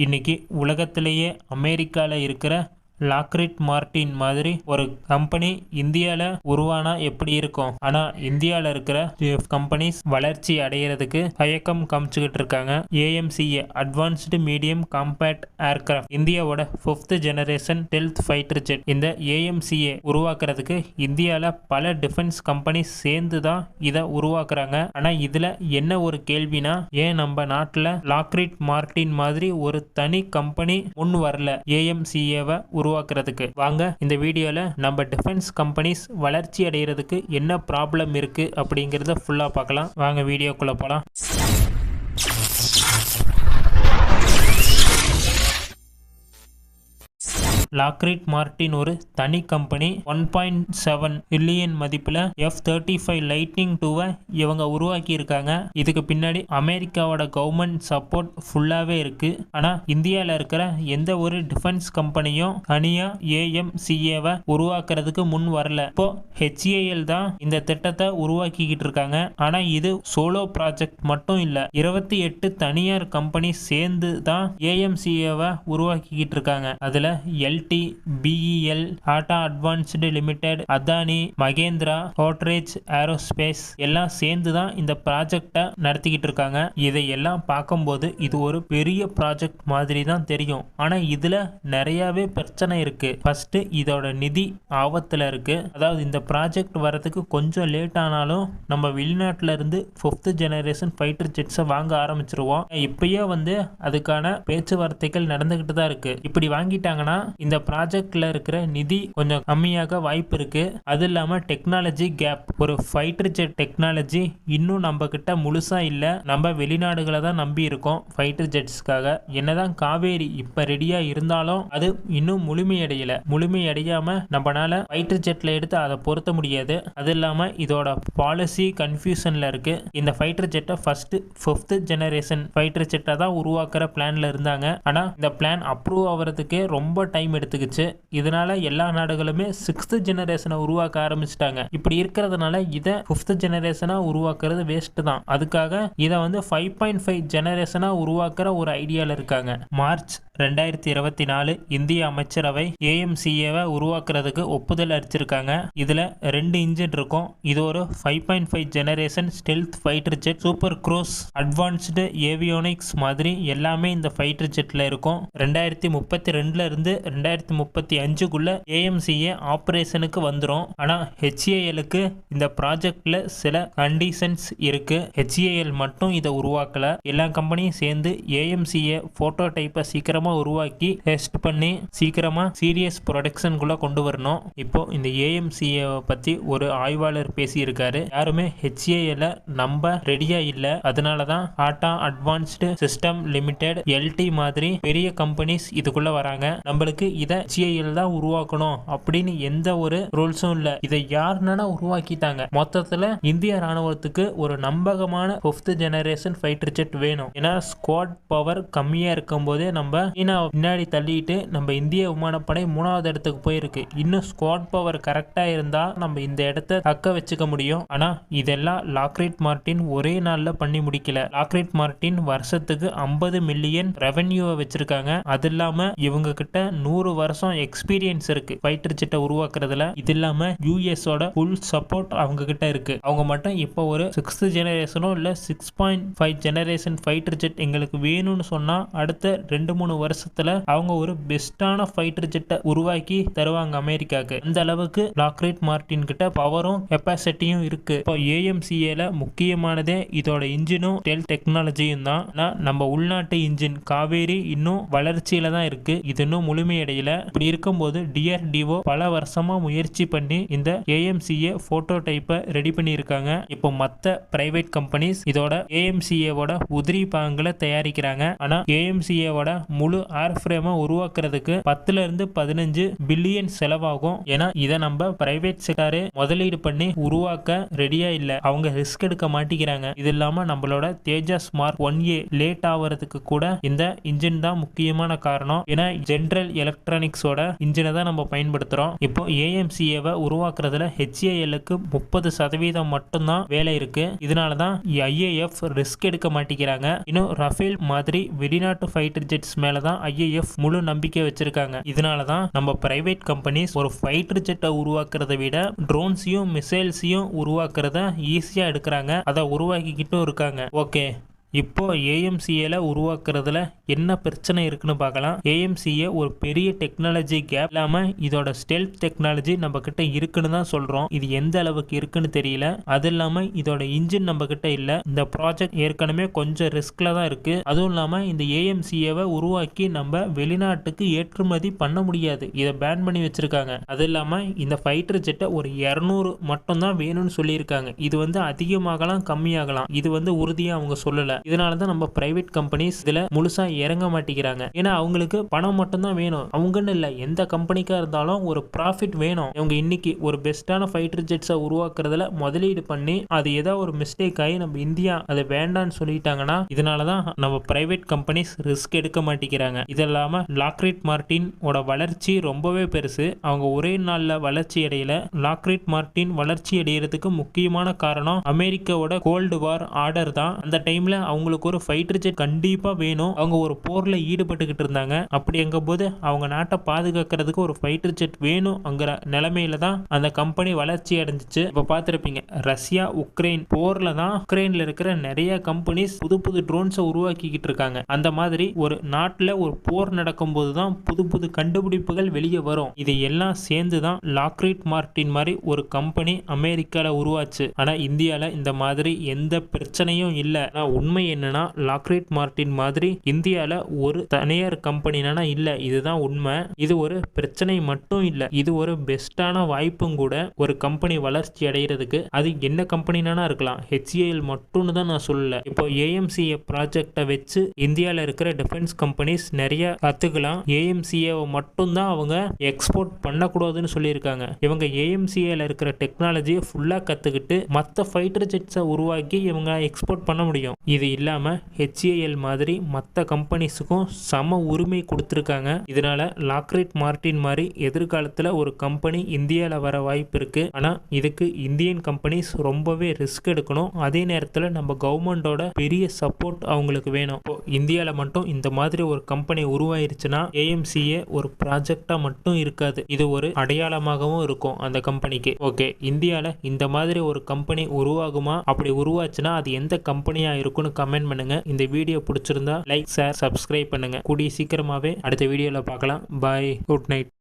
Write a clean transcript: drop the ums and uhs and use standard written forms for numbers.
இன்னைக்கு உலகத்திலேயே அமெரிக்கால இருக்கிற லாக்ரிட் மார்டின் மாதிரி ஒரு கம்பெனி இந்தியாவில் உருவானா எப்படி இருக்கும். ஆனால் இந்தியாவில் இருக்கிற கம்பெனிஸ் வளர்ச்சி அடைகிறதுக்கு தயக்கம் காமிச்சுக்கிட்டு இருக்காங்க. AMCA advanced medium compact aircraft இந்தியாவோட 5th generation stealth fighter jet. இந்த ஏஎம்சிஏ உருவாக்குறதுக்கு இந்தியாவில் பல டிஃபென்ஸ் கம்பெனிஸ் சேர்ந்து தான் இதை உருவாக்குறாங்க. ஆனால் இதில் என்ன ஒரு கேள்வினா, ஏன் நம்ம நாட்டில் லாக்ரிட் மார்டின் மாதிரி ஒரு தனி கம்பெனி முன் வரல ஏஎம்சிஏவை உருவாக்குறதுக்கு? வாங்க இந்த வீடியோல நம்ம டிஃபென்ஸ் கம்பெனிஸ் வளர்ச்சி அடைகிறதுக்கு என்ன ப்ராப்ளம் இருக்கு அப்படிங்கறத ஃபுல்லா பார்க்கலாம். வாங்க வீடியோக்குள்ள போலாம். லாக்ரிட் மார்டின் ஒரு தனி கம்பெனி. 1.7 பில்லியன் மதிப்புல F-35 லைட்னிங் 2 இவங்க உருவாக்கி இருக்காங்க. இதுக்கு பின்னாடி அமெரிக்காவோட கவர்மெண்ட் சப்போர்ட் ஃபுல்லாவே இருக்கு. ஆனா இந்தியாவில் இருக்கிற எந்த ஒரு டிஃபென்ஸ் கம்பெனியும் தனியா ஏஎம்சிஏவை உருவாக்குறதுக்கு முன் வரல. இப்போ HAL தான் இந்த திட்டத்தை உருவாக்கிக்கிட்டு இருக்காங்க. ஆனா இது சோலோ ப்ராஜெக்ட் மட்டும் இல்ல, 28 தனியார் கம்பெனி சேர்ந்து தான் ஏஎம்சிஏவை உருவாக்கிக்கிட்டு இருக்காங்க. அதுல BEL, Tata advanced limited, Adani, Mahindra, Godrej aerospace எல்லாம் சேர்ந்து தான் இந்த ப்ராஜெக்டை நடத்திக்கிட்டு இருக்காங்க. இதையெல்லாம் பார்க்கும்போது இது ஒரு பெரிய ப்ராஜெக்ட் மாதிரி தான் தெரியும். ஆனா இதுல நிறையவே பிரச்சனை இருக்கு. ஃபர்ஸ்ட் இதோட நிதி ஆபத்துல இருக்கு. அதாவது இந்த ப்ராஜெக்ட் வரதுக்கு கொஞ்சம் லேட் ஆனாலும் நம்ம வெளிநாட்டுல இருந்து 5th ஜெனரேஷன் ஃபைட்டர் ஜெட்ஸை வாங்க ஆரம்பிச்சிருவோம். இப்பயே அதுக்கான பேச்சுவார்த்தைகள் நடந்துகிட்டு தான் இருக்கு. இப்படி வாங்கிட்டாங்கன்னா இந்த ப்ராஜெக்ட்ல இருக்கிற நிதி கொஞ்சம் கம்மியாக வாய்ப்பு இருக்கு. அது இல்லாம டெக்னாலஜி கேப், ஒரு ஃபைட்டர் ஜெட் டெக்னாலஜி இன்னும் நம்ம கிட்ட முழுசா இல்ல. நம்ம வெளிநாடுகளை தான் நம்பி இருக்கோம் ஃபைட்டர் ஜெட்ஸ்க்காக. என்னதான் காவேரி இப்ப ரெடியா இருந்தாலும் அது இன்னும் முழுமையடையல. முழுமையடையாம நம்மளால ஃபைட்டர் ஜெட்ல எடுத்து அதை பொருத்த முடியாது. அது இல்லாம இதோட பாலிசி கன்ஃபியூஷன்ல இருக்கு. இந்த ஃபைட்டர் ஜெட்டை ஃபர்ஸ்ட் 5th ஜெனரேஷன் ஃபைட்டர் ஜெட்டை தான் உருவாக்குற பிளான்ல இருந்தாங்க. ஆனா இந்த பிளான் அப்ரூவ் ஆகிறதுக்கே ரொம்ப டைம் எடுத்துக்கிச்சு. இதனால எல்லா நாடுகளுமே 6th ஜெனரேஷனை உருவாக்க ஆரம்பிச்சிட்டாங்க. இப்படி இருக்கிறதுனால இதை 5th ஜெனரேஷனா உருவாக்குறது வேஸ்ட் தான். அதுக்காக இதை 5.5 ஜெனரேஷனா உருவாக்குற ஒரு ஐடியால இருக்காங்க. மார்ச் 2024 இந்திய அமைச்சரவை ஏஎம்சிஏவை உருவாக்குறதுக்கு ஒப்புதல் அளிச்சிருக்காங்க. இதுல 2 இன்ஜின் இருக்கும். இது ஒரு 5.5 generation stealth fighter jet. Super cruise, advanced avionics மாதிரி எல்லாமே இந்த ஃபைட்டர் ஜெட்ல இருக்கும். 2032 இருந்து 2035க்குள்ள ஏஎம்சிஏ ஆபரேஷனுக்கு வந்துரும். ஆனா HALக்கு இந்த ப்ராஜெக்ட்ல சில கண்டிஷன்ஸ் இருக்கு. HAL மட்டும் இதை உருவாக்கல. எல்லா கம்பெனியும் சேர்ந்து ஏஎம்சிஏ போட்டோ டைப்பை சீக்கிரமா உருவாக்கி டெஸ்ட் பண்ணி சீக்கிரமா சீரியஸ் ப்ரொடக்ஷனுக்குள்ள கொண்டு வரணும். இப்போ இந்த ஏஎம்சிஏ பத்தி ஒரு ஆய்வாளர் பேசி இருக்காரு. யாருமே HAL நம்ப ரெடியா இல்ல. அதனாலதான் Tata advanced system limited, LT மாதிரி பெரிய கம்பெனிஸ் இதுக்குள்ள வராங்க. நம்மளுக்கு இதை HAL தான் உருவாக்கணும் அப்படின்னு எந்த ஒரு ரூல்ஸும் இல்ல. இதை யாருன்னா உருவாக்கிட்டாங்க. மொத்தத்துல இந்திய ராணுவத்துக்கு ஒரு நம்பகமான 5th ஜெனரேஷன் ஃபைட்டர் ஜெட் வேணும். ஏன்னா ஸ்குவாட் பவர் கம்மியா இருக்கும் போதே நம்ம பின்னாடி தள்ளிட்டு நம்ம இந்திய விமானப்படை 3வது இடத்துக்கு போயிருக்கு. இன்னும் ஸ்குவாட் பவர் கரெக்டா இருந்தா நம்ம இந்த இடத்தை தக்க வச்சுக்க முடியும். ஆனா இதெல்லாம் லாக்ரிட் மார்டின் ஒரே நாள்ல பண்ணி முடிக்கல. லாக்ரிட் மார்டின் வருஷத்துக்கு 50 மில்லியன் ரெவென்யூவை வச்சிருக்காங்க. அது இல்லாம இவங்க கிட்ட 100 வருஷம் எக்ஸ்பீரியன்ஸ் இருக்கு ஃபைட்டர் ஜெட்டை உருவாக்குறதுல. இது இல்லாம யூஎஸோட ஃபுல் சப்போர்ட் அவங்க கிட்ட இருக்கு. அவங்க மட்டும் இப்போ ஒரு 6th ஜெனரேஷனோ இல்ல 6.5 ஜெனரேஷன் ஃபைட்டர் ஜெட் எங்களுக்கு வேணும்னு சொன்னா அடுத்த 2-3 வருஷத்துல அவங்க ஒரு பெஸ்டான ஃபைட்டர் ஜெட்டை உருவாக்கி தருவாங்க அமெரிக்காக்கு. அந்த அளவுக்கு லாக்ரிட் மார்டின் கிட்ட பவரும் கெப்பாசிட்டியும் இருக்கு. இப்போ ஏஎம்சிஏல முக்கியமானதே இதோட இன்ஜினும் டெக்னாலஜியும் தான். நம்ம உள்நாட்டு இன்ஜின் காவேரி இன்னும் வளர்ச்சியில தான் இருக்கு. இது இன்னும் முழுமையடையல. இப்படி இருக்கும்போது DRDO பல வருஷமா முயற்சி பண்ணி இந்த ஏஎம்சிஏ போட்டோ டைப்பை ரெடி பண்ணி இருக்காங்க. இப்போ மத்த பிரைவேட் கம்பெனிஸ் இதோட ஏஎம்சிஏவோட உதிரி பாகங்களை தயாரிக்கிறாங்க. ஆனா ஏஎம்சிஏவோட முழு ஏர்ஃப்ரேமை உருவாக்குறதுக்கு 10 இருந்து 15 பில்லியன் செலவாகும். ஏன்னா இதை நம்ம பிரைவேட் செக்டாரே முதலீடு பண்ணி உருவாக்க ரெடியா இல்ல. அவங்க ரிஸ்க் எடுக்க மாட்டேங்கிறாங்க. இது இல்லாம நம்மளோட தேஜஸ் மார்க் 1A லேட் ஆகிறதுக்கு கூட இந்த இன்ஜின் தான் முக்கியமான காரணம். ஏன்னா ஜெனரல் எலக்ட்ரிக் எலக்ட்ரானிக்ஸோட இன்ஜினை தான் நம்ம பயன்படுத்துறோம். இப்போ ஏஎம்சிஏவை உருவாக்குறதுல ஹெச்ஏஎல்லுக்கு 30% மட்டும்தான் வேலை இருக்கு. இதனால தான் ஐஏஎஃப் ரிஸ்க் எடுக்க மாட்டேங்கிறாங்க. இன்னும் ரஃபேல் மாதிரி வெளிநாட்டு ஃபைட்டர் ஜெட்ஸ் மேல தான் ஐஏஎஃப் முழு நம்பிக்கை வச்சிருக்காங்க. இதனால தான் நம்ம பிரைவேட் கம்பெனிஸ் ஒரு ஃபைட்டர் ஜெட்டை உருவாக்குறதை விட ட்ரோன்ஸையும் மிசைல்ஸையும் உருவாக்குறத ஈஸியா எடுக்கிறாங்க. அதை உருவாக்கிக்கிட்டும் இருக்காங்க. ஓகே, இப்போ ஏஎம்சிஏல உருவாக்குறதுல என்ன பிரச்சனை இருக்குன்னு பார்க்கலாம். ஏஎம்சிஏ ஒரு பெரிய டெக்னாலஜி கேப் இல்லாம இதோட ஸ்டெல்த் டெக்னாலஜி நம்ம கிட்ட இருக்குன்னு தான் சொல்றோம். இது எந்த அளவுக்கு இருக்குன்னு தெரியல. அது இல்லாம இதோட இன்ஜின் நம்ம கிட்ட இல்ல. இந்த ப்ராஜெக்ட் ஏற்கனவே கொஞ்சம் ரிஸ்க்ல தான் இருக்கு. அதுவும் இல்லாம இந்த ஏஎம்சிஏவை உருவாக்கி நம்ம வெளிநாட்டுக்கு ஏற்றுமதி பண்ண முடியாது. இதை பேன் பண்ணி வச்சிருக்காங்க. அது இல்லாம இந்த ஃபைட்டர் ஜெட்டை ஒரு 200 மட்டும் தான் வேணும்னு சொல்லியிருக்காங்க. இது அதிகமாகலாம் கம்மியாகலாம். இது உறுதியா அவங்க சொல்லல. இதனால தான் நம்ம பிரைவேட் கம்பெனிஸ் இதுல முழுசா இறங்க மாட்டேங்கிறாங்க. ஏன்னா அவங்களுக்கு பணம் மட்டும்தான் வேணும். அவங்கன்னு இல்லை, எந்த கம்பெனிக்கா இருந்தாலும் ஒரு ப்ராஃபிட் வேணும். இவங்க இன்னைக்கு ஒரு பெஸ்டான ஃபைட்டர் ஜெட்ஸை உருவாக்குறதுல முதலீடு பண்ணி அது ஏதோ ஒரு மிஸ்டேக் ஆகி நம்ம இந்தியா அதை வேண்டான்னு சொல்லிட்டாங்கன்னா இதனால தான் நம்ம பிரைவேட் கம்பெனிஸ் ரிஸ்க் எடுக்க மாட்டேங்கிறாங்க. இது இல்லாம லாக்ஹீட் மார்டின் ஓட வளர்ச்சி ரொம்பவே பெருசு. அவங்க ஒரே நாள்ல வளர்ச்சி அடையல. லாக்ஹீட் மார்டின் வளர்ச்சி அடைகிறதுக்கு முக்கியமான காரணம் அமெரிக்காவோட கோல்டு வார் ஆர்டர் தான். அந்த டைம்ல அவங்களுக்கு ஒரு ஃபைட்டர் ஜெட் கண்டிப்பா வேணும். அவங்க ஒரு போர்ல ஈடுபட்டுக்கிட்டு இருந்தாங்க. அப்படி எங்கும் போது அவங்க நாட்டை பாதுகாக்கிறதுக்கு ஒரு ஃபைட்டர் ஜெட் வேணும்ங்கிற நிலைமையில தான் அந்த கம்பெனி வளர்ச்சி அடைஞ்சிச்சு. இப்ப பார்த்திருப்பீங்க, ரஷ்யா உக்ரைன் போர்ல தான் உக்ரைன்ல இருக்கிற நிறைய கம்பெனிஸ் புது புது ட்ரோன்ஸை உருவாக்கிக்கிட்டு இருக்காங்க. அந்த மாதிரி ஒரு நாட்டில் ஒரு போர் நடக்கும் போது தான் புது புது கண்டுபிடிப்புகள் வெளியே வரும். இது எல்லாம் சேர்ந்து தான் லாக்ஹீட் மார்டின் மாதிரி ஒரு கம்பெனி அமெரிக்கால உருவாச்சு. ஆனா இந்தியால இந்த மாதிரி எந்த பிரச்சனையும் இல்லை. உண்மை என்னன்னா லாக்ஹீட் மார்டின் மாதிரி இந்தியால ஒரு தனியார் கம்பெனினா இல்ல. இதுதான் உண்மை. இது ஒரு பிரச்சனை மட்டும் இல்ல, இது ஒரு பெஸ்டான வாய்ப்பும் கூட. ஒரு கம்பெனி வளர்ச்சி அடைகிறதுக்கு அது என்ன கம்பெனினா இருக்கலாம், ஹெச்ஏஎல் மட்டும்னு தான் நான் சொல்லல. இப்போ ஏஎம்சிஏ ப்ராஜெக்டை வச்சு இந்தியால இருக்கிற டிஃபென்ஸ் கம்பெனிஸ் நிறைய கத்துக்கலாம். ஏஎம்சிஏ மட்டும் தான் அவங்க எக்ஸ்போர்ட் பண்ணக்கூடாதுன்னு சொல்லியிருக்காங்க. இவங்க ஏஎம்சிஏல இருக்கிற டெக்னாலஜியை ஃபுல்லா கத்துக்கிட்டு மற்ற ஃபைட்டர் ஜெட்ஸை உருவாக்கி இவங்க எக்ஸ்போர்ட் பண்ண முடியும். இது இல்லாம ஹெச்ஏஎல் மாதிரி மற்ற கம்பெனிஸுக்கும் சம உரிமை கொடுத்துருக்காங்க. இதனால லாக்ஹீட் மார்டின் மாதிரி எதிர்காலத்தில் ஒரு கம்பெனி இந்தியாவில் வர வாய்ப்பு இருக்கு. ஆனா இதுக்கு இந்தியன் கம்பெனிஸ் ரொம்பவே ரிஸ்க் எடுக்கணும். அதே நேரத்தில் நம்ம கவர்மெண்டோட பெரிய சப்போர்ட் அவங்களுக்கு வேணும். இப்போ இந்தியாவில் மட்டும் இந்த மாதிரி ஒரு கம்பெனி உருவாயிருச்சுன்னா ஏஎம்சிஏ ஒரு ப்ராஜெக்டா மட்டும் இருக்காது, இது ஒரு அடையாளமாகவும் இருக்கும் அந்த கம்பெனிக்கு. ஓகே, இந்தியாவில் இந்த மாதிரி ஒரு கம்பெனி உருவாகுமா? அப்படி உருவாச்சுன்னா அது எந்த கம்பெனியா இருக்கும்னு கமெண்ட் பண்ணுங்க. இந்த வீடியோ பிடிச்சிருந்தா லைக், ஷேர், சப்ஸ்கிரைப் பண்ணுங்க. கூடிய சீக்கிரமாவே அடுத்த வீடியோல பார்க்கலாம். பாய், குட் நைட்.